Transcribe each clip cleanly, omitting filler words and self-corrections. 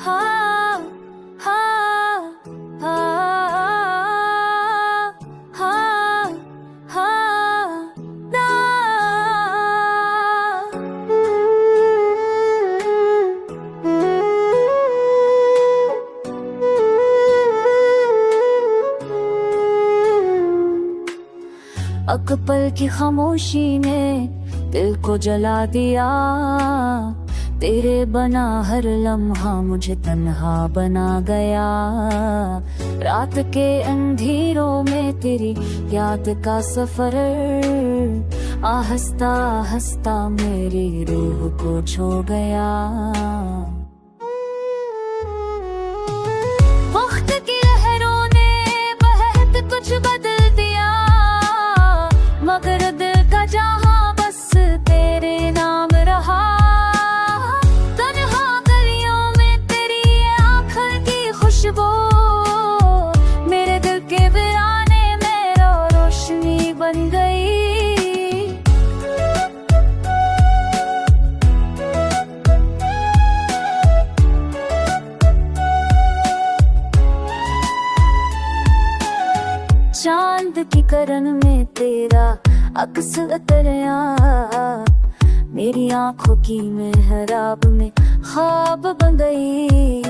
हाँ हाँ हाँ हाँ हाँ ना। एक पल की खामोशी ने दिल को जला दिया, तेरे बना हर लम्हा मुझे तन्हा बना गया। रात के अंधेरों में तेरी याद का सफर आहिस्ता आहिस्ता मेरी रूह को छू गया। वक्त की लहरों ने बहत कुछ बदल दिया, मगर दिल का जहां बस तेरे नाम रहा। तन्हा गलियों में तेरी आँखों की खुशबू मेरे दिल के वीराने में रोशनी बन गई। चांद की किरण में तेरा अक्स उतरा, मेरी आंखों की मेहराब में ख्वाब बन गई।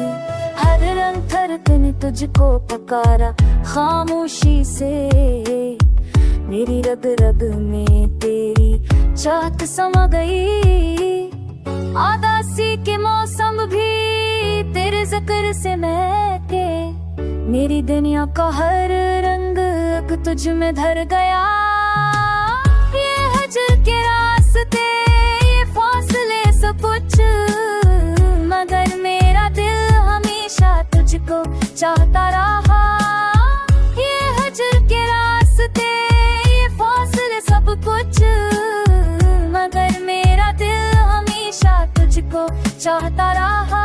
हर रंग धड़कन ने तुझको पुकारा खामोशी से, मेरी रग रग में तेरी चाहत समा गई। आदासी के मौसम भी तेरे जिक्र से महके, मेरी दुनिया का हर रंग तुझ में धर गया। ये हजर के रास्ते ये फासले सब कुछ, मगर मेरा दिल हमेशा तुझको चाहता रहा। ये हजर के रास्ते ये फासले सब कुछ, मगर मेरा दिल हमेशा तुझको चाहता रहा।